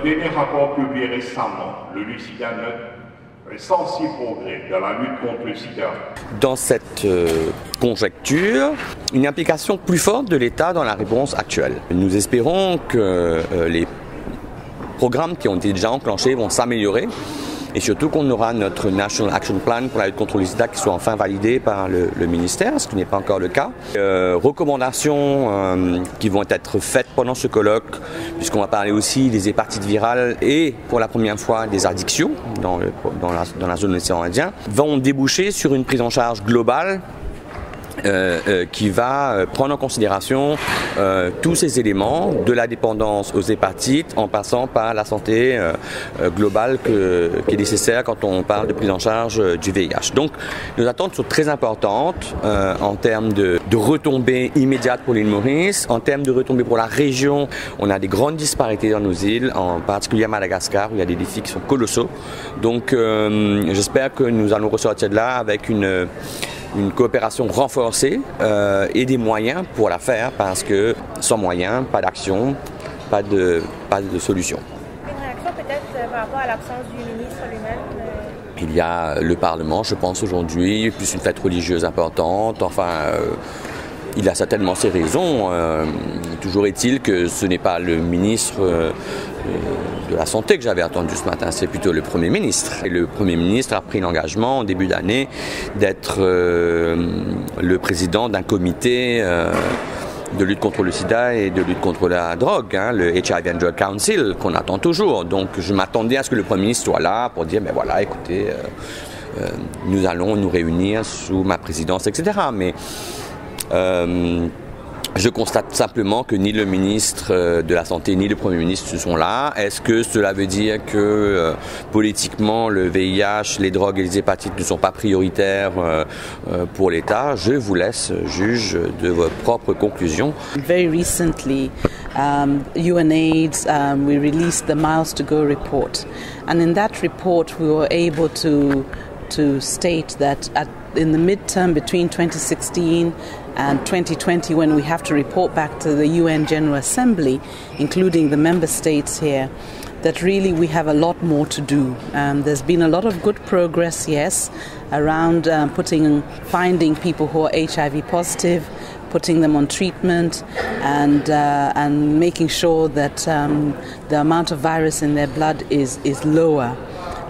dernier rapport publié récemment, le Lucida note un sensible progrès dans la lutte contre le sida. Dans cette conjecture, une implication plus forte de l'État dans la réponse actuelle. Nous espérons que les programmes qui ont été déjà enclenchés vont s'améliorer et surtout qu'on aura notre National Action Plan pour la lutte contre le sida qui soit enfin validé par le ministère, ce qui n'est pas encore le cas. Recommandations qui vont être faites pendant ce colloque, puisqu'on va parler aussi des hépatites virales et pour la première fois des addictions dans la zone de l'océan Indien, vont déboucher sur une prise en charge globale qui va prendre en considération tous ces éléments, de la dépendance aux hépatites en passant par la santé globale qui est nécessaire quand on parle de prise en charge du VIH. Donc nos attentes sont très importantes en termes de retombées immédiates pour l'île Maurice, en termes de retombées pour la région. On a des grandes disparités dans nos îles, en particulier à Madagascar où il y a des défis qui sont colossaux. Donc j'espère que nous allons ressortir de là avec une coopération renforcée et des moyens pour la faire, parce que sans moyens, pas d'action, pas de solution. Une réaction peut-être par rapport à l'absence du ministre lui-même Il y a le Parlement, je pense, aujourd'hui, plus une fête religieuse importante, enfin... il a certainement ses raisons. Toujours est-il que ce n'est pas le ministre de la Santé que j'avais attendu ce matin, c'est plutôt le Premier ministre. Et le Premier ministre a pris l'engagement en début d'année d'être le président d'un comité de lutte contre le sida et de lutte contre la drogue, le HIV and Drug Council, qu'on attend toujours. Donc je m'attendais à ce que le Premier ministre soit là pour dire, mais voilà, écoutez, nous allons nous réunir sous ma présidence, etc. Mais je constate simplement que ni le ministre de la Santé ni le Premier ministre sont là. Est-ce que cela veut dire que politiquement le VIH, les drogues et les hépatites ne sont pas prioritaires pour l'État? Je vous laisse juge de vos propres conclusions. Very recently, UNAIDS, we released the Miles to Go report, and in that report we were able to state that in the midterm between 2016 and 2020, when we have to report back to the UN General Assembly, including the member states here, that really we have a lot more to do. There's been a lot of good progress, yes, around finding people who are HIV positive, putting them on treatment, and making sure that the amount of virus in their blood is lower.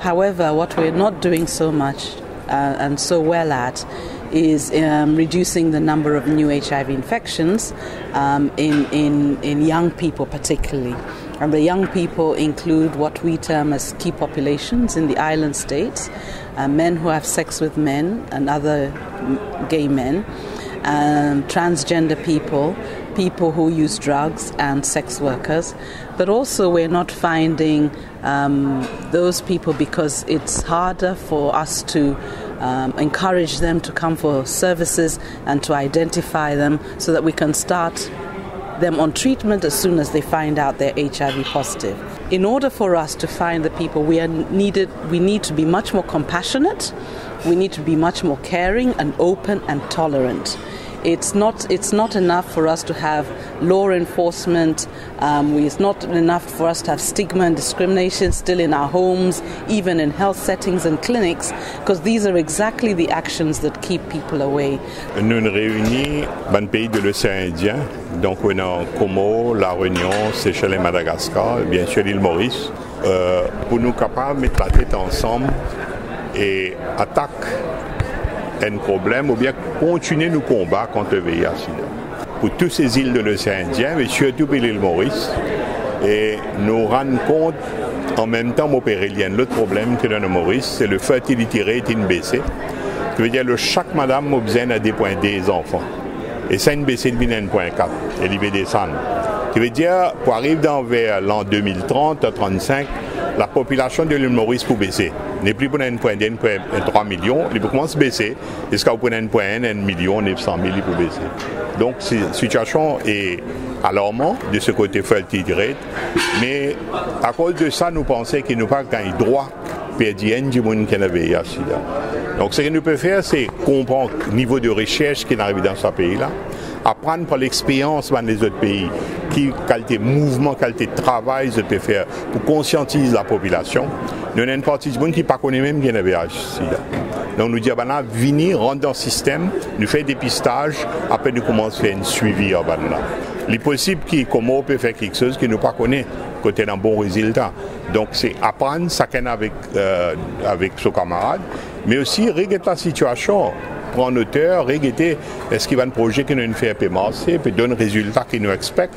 However, what we're not doing so much and so well at is reducing the number of new HIV infections in young people particularly. And the young people include what we term as key populations in the island states, men who have sex with men and other gay men, transgender people, people who use drugs and sex workers. But also we're not finding those people because it's harder for us to encourage them to come for services and to identify them so that we can start them on treatment as soon as they find out they're HIV positive. In order for us to find the people, we need to be much more compassionate, we need to be much more caring and open and tolerant. It's not enough for us to have law enforcement. It's not enough for us to have stigma and discrimination still in our homes, even in health settings and clinics, because these are exactly the actions that keep people away. Nous nous réunis dans le pays de l'océan Indien, donc on a Como, La Réunion, Seychelles et Madagascar, bien sûr l'île Maurice, pour nous capables de mettre la tête ensemble et attaquer un problème ou bien continuer nos combats contre le VIH-Sida. Pour toutes ces îles de l'océan Indien, mais surtout pour l'île Maurice, et nous rendre compte en même temps opérer l'autre problème que dans le Maurice, c'est le fertility rate in baissé. Ça veut dire que chaque madame a besoin de des enfants. Et ça, une baissée de 1,4 et il va descendre. Ça veut dire, pour arriver vers l'an 2030 à 35, la population de l'île Maurice peut baisser. N'est plus pour un point 3 millions, il peut commencer à baisser. Jusqu'à un point 1 million, 900 000, il peut baisser. Donc, la situation est alarmante de ce côté fertility rate. Mais à cause de ça, nous pensons qu'il nous pas un droit pédienne du monde qui a le VIH-Sida. Donc, ce que nous pouvons faire, c'est comprendre le niveau de recherche qui arrive dans ce pays-là, apprendre par l'expérience dans les autres pays qui qualité mouvement, qualité travail je peux faire pour conscientiser la population. Nous avons une partie du monde qui ne connaît même qu'il y a un VIH-Sida. Donc nous disons, venir, rentrer dans le système, nous faire des dépistages, après nous commençons à faire un suivi. Il est possible qu'on peut faire quelque chose qu'il ne pas connaît, côté d'un bon résultat. Donc c'est apprendre chacun avec son camarade, mais aussi regarder la situation. Prendre auteur, regarder est-ce qu'il y a un projet qui nous fait paiement, peut donner un résultat qu'il nous expecte,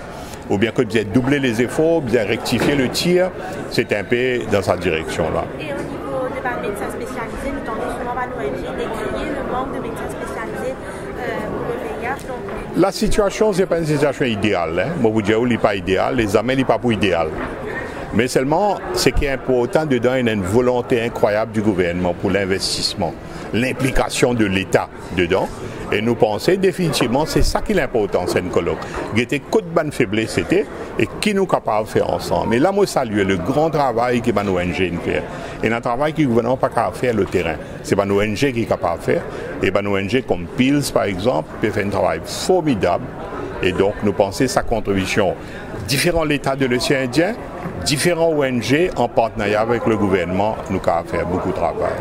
ou bien que bien doubler les efforts, bien rectifier le tir, c'est un peu dans cette direction-là. Et au niveau des médecins spécialisés, nous tentons souvent à l'ONG décrier le manque de médecins spécialisés pour le VIH. Donc... La situation, ce n'est pas une situation idéale. Hein. Moi, vous dites, il n'est pas idéal, les amis, il n'est pas pour idéal. Mais seulement, ce qui est important dedans, il y a une volonté incroyable du gouvernement pour l'investissement, l'implication de l'État dedans. Et nous pensons définitivement, c'est ça qui est important, c'est une colloque. Il était côte bonne faiblesse, c'était, et qui nous capables de faire ensemble. Et là, moi, salue le grand travail que nos ONG fait. Et un travail que le gouvernement n'a pas capable de faire le terrain. C'est nos ONG qui est capable de faire. Et nos ONG comme PILS, par exemple, peut faire un travail formidable. Et donc, nous pensons sa contribution. Différents États de l'océan Indien, différents ONG en partenariat avec le gouvernement, nous avons fait beaucoup de travail.